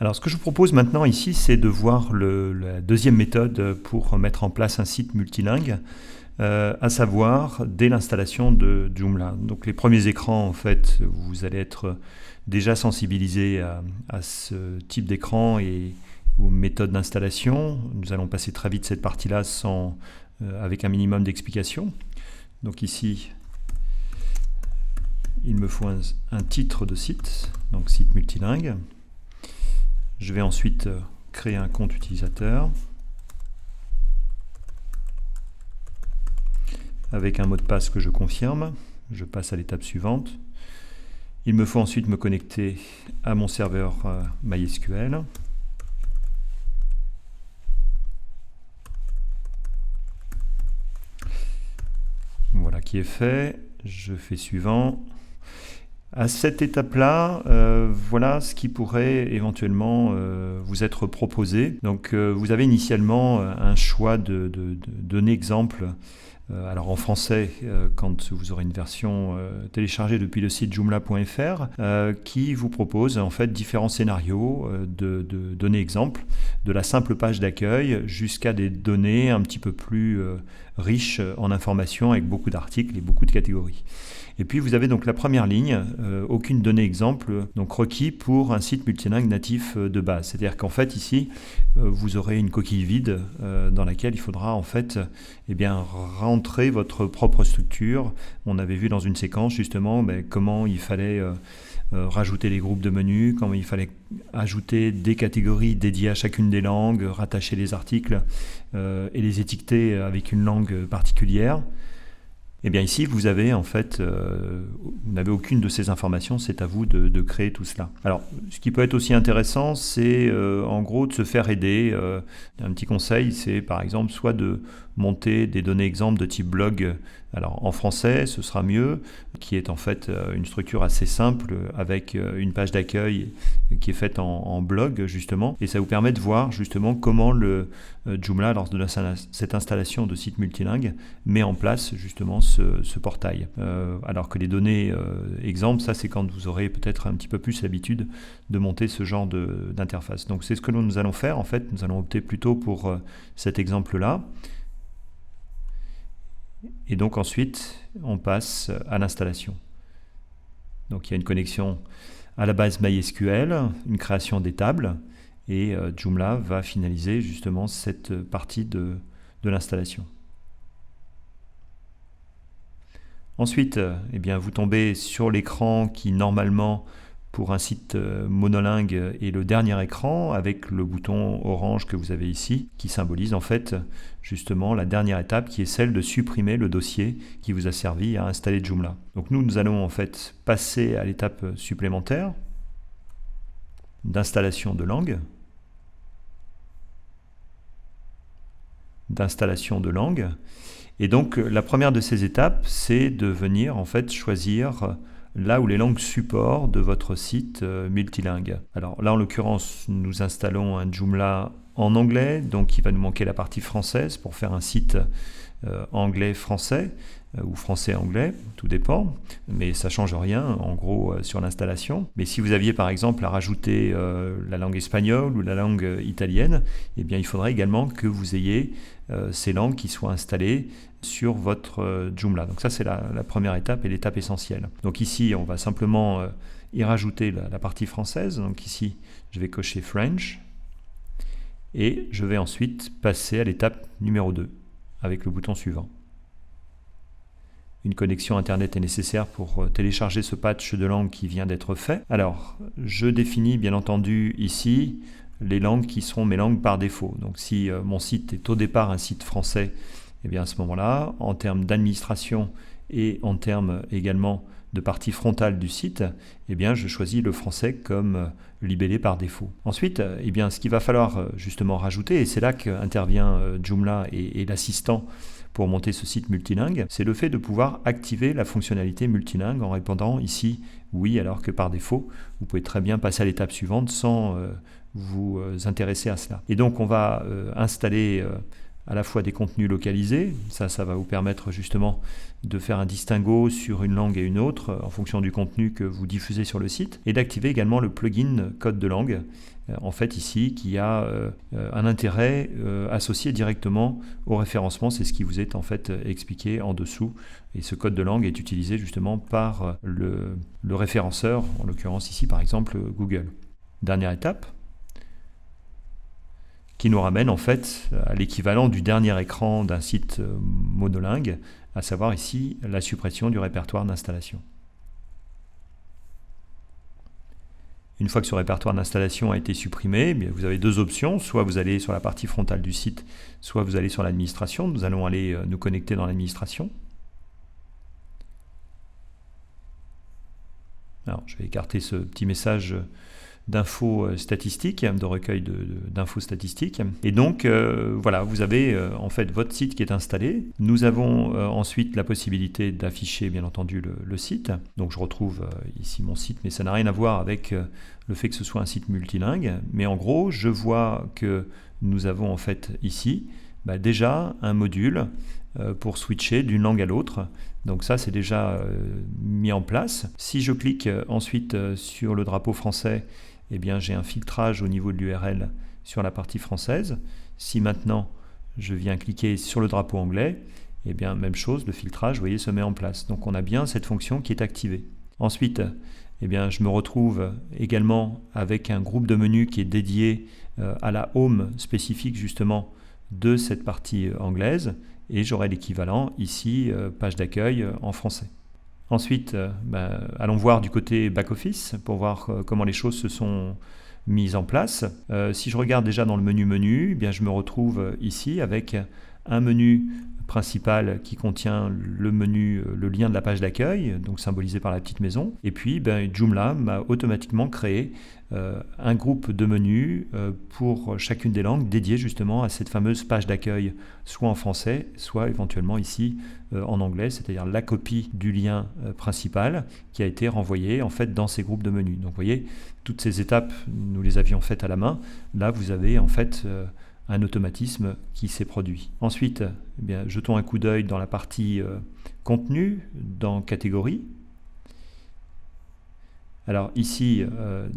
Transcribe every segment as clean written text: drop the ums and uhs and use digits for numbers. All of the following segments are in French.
Alors, ce que je vous propose maintenant ici, c'est de voir la deuxième méthode pour mettre en place un site multilingue, à savoir dès l'installation de Joomla. Donc, les premiers écrans, en fait, vous allez être déjà sensibilisé à ce type d'écran et aux méthodes d'installation. Nous allons passer très vite cette partie-là avec un minimum d'explications. Donc ici, il me faut un titre de site, donc site multilingue. Je vais ensuite créer un compte utilisateur avec un mot de passe que je confirme. Je passe à l'étape suivante. Il me faut ensuite me connecter à mon serveur MySQL. Voilà qui est fait. Je fais suivant. À cette étape-là, voilà ce qui pourrait éventuellement vous être proposé. Donc, vous avez initialement un choix de données exemples. Alors en français, quand vous aurez une version téléchargée depuis le site joomla.fr, qui vous propose en fait différents scénarios de données exemples, de la simple page d'accueil jusqu'à des données un petit peu plus riches en informations avec beaucoup d'articles et beaucoup de catégories. Et puis vous avez donc la première ligne, aucune donnée exemple, donc requis pour un site multilingue natif de base. C'est-à-dire qu'en fait ici, vous aurez une coquille vide dans laquelle il faudra en fait rentrer votre propre structure. On avait vu dans une séquence justement comment il fallait rajouter les groupes de menus, comment il fallait ajouter des catégories dédiées à chacune des langues, rattacher les articles et les étiqueter avec une langue particulière. Et bien ici, vous avez en fait, vous n'avez aucune de ces informations, c'est à vous de créer tout cela. Alors, ce qui peut être aussi intéressant, c'est en gros de se faire aider. Un petit conseil, c'est par exemple soit de monter des données exemples de type blog. Alors en français, ce sera mieux, qui est en fait une structure assez simple avec une page d'accueil qui est faite en blog justement, et ça vous permet de voir justement comment le Joomla, lors de cette installation de site multilingue, met en place justement ce portail. Alors que les données exemples, ça c'est quand vous aurez peut-être un petit peu plus l'habitude de monter ce genre d'interface. Donc c'est ce que nous allons faire en fait, nous allons opter plutôt pour cet exemple-là. Et donc ensuite, on passe à l'installation. Donc il y a une connexion à la base MySQL, une création des tables, et Joomla va finaliser justement cette partie de l'installation. Ensuite, vous tombez sur l'écran qui normalement, pour un site monolingue, est le dernier écran avec le bouton orange que vous avez ici, qui symbolise en fait justement la dernière étape qui est celle de supprimer le dossier qui vous a servi à installer Joomla. Donc nous allons en fait passer à l'étape supplémentaire d'installation de langue. Et donc la première de ces étapes, c'est de venir en fait choisir là où les langues support de votre site multilingue. Alors là, en l'occurrence, nous installons un Joomla en anglais, donc il va nous manquer la partie française pour faire un site anglais-français ou français-anglais, tout dépend, mais ça ne change rien en gros sur l'installation. Mais si vous aviez par exemple à rajouter la langue espagnole ou la langue italienne, eh bien il faudrait également que vous ayez ces langues qui soient installées sur votre Joomla. Donc ça c'est la première étape et l'étape essentielle. Donc ici on va simplement y rajouter la partie française. Donc ici je vais cocher French et je vais ensuite passer à l'étape numéro 2 avec le bouton suivant. Une connexion internet est nécessaire pour télécharger ce patch de langue qui vient d'être fait. Alors, je définis bien entendu ici les langues qui seront mes langues par défaut. Donc si mon site est au départ un site français, eh bien à ce moment-là, en termes d'administration et en termes également de partie frontale du site, eh bien je choisis le français comme libellé par défaut. Ensuite, eh bien, ce qu'il va falloir justement rajouter, et c'est là qu'intervient Joomla et l'assistant pour monter ce site multilingue, c'est le fait de pouvoir activer la fonctionnalité multilingue en répondant ici oui, alors que par défaut, vous pouvez très bien passer à l'étape suivante sans vous intéresser à cela. Et donc on va installer à la fois des contenus localisés, ça va vous permettre justement de faire un distinguo sur une langue et une autre en fonction du contenu que vous diffusez sur le site, et d'activer également le plugin code de langue, en fait ici, qui a un intérêt associé directement au référencement. C'est ce qui vous est en fait expliqué en dessous, et ce code de langue est utilisé justement par le référenceur, en l'occurrence ici par exemple Google. Dernière étape, qui nous ramène en fait à l'équivalent du dernier écran d'un site monolingue, à savoir ici la suppression du répertoire d'installation. Une fois que ce répertoire d'installation a été supprimé, eh bien, vous avez deux options, soit vous allez sur la partie frontale du site, soit vous allez sur l'administration. Nous allons aller nous connecter dans l'administration. Alors, je vais écarter ce petit message d'infos statistiques, de recueil d'infos statistiques. Et donc, voilà, vous avez en fait votre site qui est installé. Nous avons ensuite la possibilité d'afficher, bien entendu, le site. Donc, je retrouve ici mon site, mais ça n'a rien à voir avec le fait que ce soit un site multilingue. Mais en gros, je vois que nous avons en fait ici déjà un module pour switcher d'une langue à l'autre. Donc ça, c'est déjà mis en place. Si je clique ensuite sur le drapeau français, eh bien, j'ai un filtrage au niveau de l'URL sur la partie française. Si maintenant, je viens cliquer sur le drapeau anglais, eh bien, même chose, le filtrage, vous voyez, se met en place. Donc on a bien cette fonction qui est activée. Ensuite, eh bien, je me retrouve également avec un groupe de menus qui est dédié à la home spécifique justement de cette partie anglaise, et j'aurai l'équivalent ici, page d'accueil en français. Ensuite, allons voir du côté back-office pour voir comment les choses se sont mises en place. Si je regarde déjà dans le menu, eh bien, je me retrouve ici avec un menu principal qui contient le menu, le lien de la page d'accueil, donc symbolisé par la petite maison. Et puis, Joomla m'a automatiquement créé un groupe de menus pour chacune des langues dédié justement à cette fameuse page d'accueil, soit en français, soit éventuellement ici en anglais, c'est-à-dire la copie du lien principal qui a été renvoyé en fait dans ces groupes de menus. Donc vous voyez, toutes ces étapes, nous les avions faites à la main. Là, vous avez en fait un automatisme qui s'est produit. Ensuite, eh bien, jetons un coup d'œil dans la partie contenu, dans catégorie. Alors ici,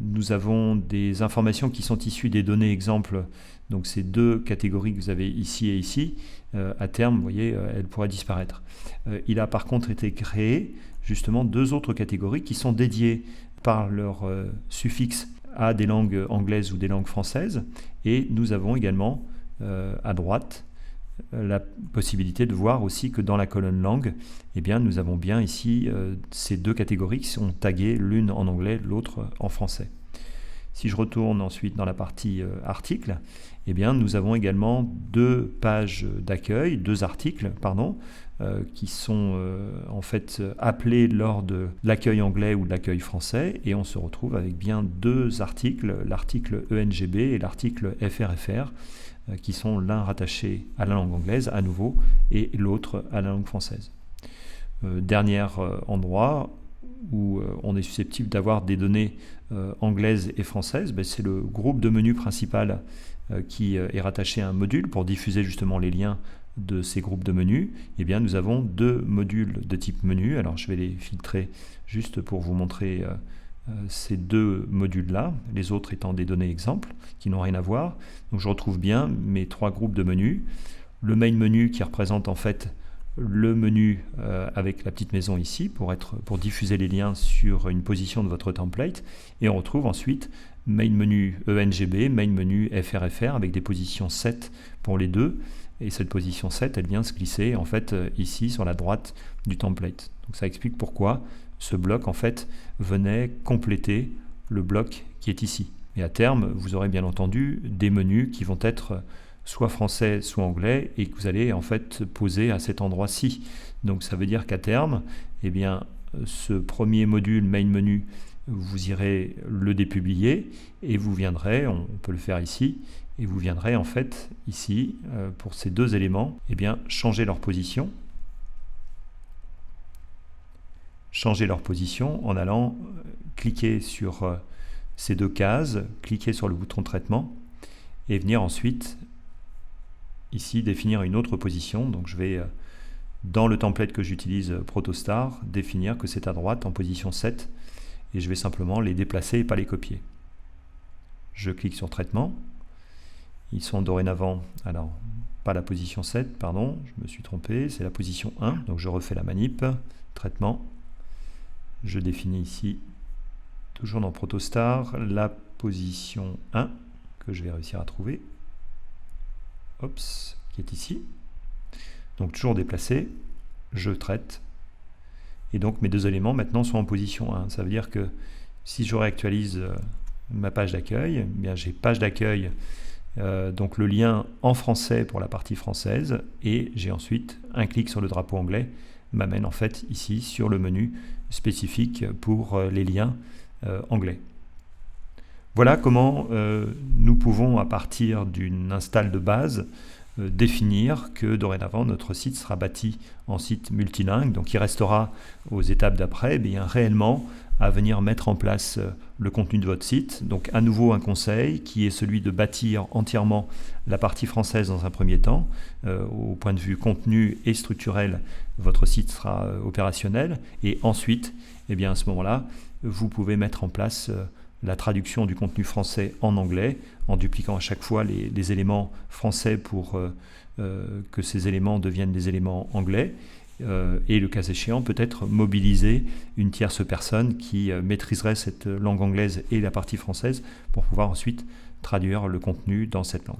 nous avons des informations qui sont issues des données exemples. Donc ces deux catégories que vous avez ici et ici, à terme, vous voyez, elles pourraient disparaître. Il a par contre été créé justement deux autres catégories qui sont dédiées par leur suffixe à des langues anglaises ou des langues françaises. Et nous avons également à droite la possibilité de voir aussi que dans la colonne langue, eh bien, nous avons bien ici ces deux catégories qui sont taguées, l'une en anglais, l'autre en français. Si je retourne ensuite dans la partie articles, eh bien, nous avons également deux pages d'accueil, deux articles, pardon, qui sont en fait appelés lors de l'accueil anglais ou de l'accueil français, et on se retrouve avec bien deux articles, l'article ENGB et l'article FRFR, qui sont l'un rattaché à la langue anglaise à nouveau et l'autre à la langue française. Dernier endroit où on est susceptible d'avoir des données anglaises et françaises, c'est le groupe de menus principal qui est rattaché à un module pour diffuser justement les liens de ces groupes de menus. Eh bien, nous avons deux modules de type menu. Alors je vais les filtrer juste pour vous montrer ces deux modules-là, les autres étant des données exemples qui n'ont rien à voir. Donc je retrouve bien mes trois groupes de menus. Le main menu qui représente en fait le menu avec la petite maison ici pour diffuser les liens sur une position de votre template. Et on retrouve ensuite main menu ENGB, main menu FRFR avec des positions 7 pour les deux. Et cette position 7, elle vient se glisser en fait ici sur la droite du template. Donc ça explique pourquoi ce bloc en fait venait compléter le bloc qui est ici. Et à terme, vous aurez bien entendu des menus qui vont être soit français, soit anglais, et que vous allez en fait poser à cet endroit-ci. Donc ça veut dire qu'à terme, eh bien, ce premier module main menu, vous irez le dépublier et vous viendrez, on peut le faire ici, et vous viendrez en fait ici pour ces deux éléments, eh bien, changer leur position. Changer leur position en allant cliquer sur ces deux cases, cliquer sur le bouton traitement et venir ensuite ici définir une autre position. Donc je vais, dans le template que j'utilise Protostar, définir que c'est à droite en position 7 et je vais simplement les déplacer et pas les copier. Je clique sur traitement. Ils sont dorénavant, alors pas la position 7, pardon, je me suis trompé, c'est la position 1. Donc je refais la manip, traitement. Je définis ici, toujours dans Protostar, la position 1 que je vais réussir à trouver. Ops, qui est ici. Donc toujours déplacé, je traite. Et donc mes deux éléments maintenant sont en position 1. Ça veut dire que si je réactualise ma page d'accueil, eh bien j'ai page d'accueil, donc le lien en français pour la partie française, et j'ai ensuite un clic sur le drapeau anglais, m'amène en fait ici sur le menu spécifique pour les liens anglais. Voilà comment nous pouvons, à partir d'une install de base, définir que dorénavant notre site sera bâti en site multilingue, donc il restera aux étapes d'après bien réellement à venir mettre en place le contenu de votre site. Donc à nouveau un conseil qui est celui de bâtir entièrement la partie française dans un premier temps. Au point de vue contenu et structurel, votre site sera opérationnel et ensuite, eh bien, à ce moment-là, vous pouvez mettre en place la traduction du contenu français en anglais en dupliquant à chaque fois les éléments français pour que ces éléments deviennent des éléments anglais. Et le cas échéant, peut-être mobiliser une tierce personne qui maîtriserait cette langue anglaise et la partie française pour pouvoir ensuite traduire le contenu dans cette langue.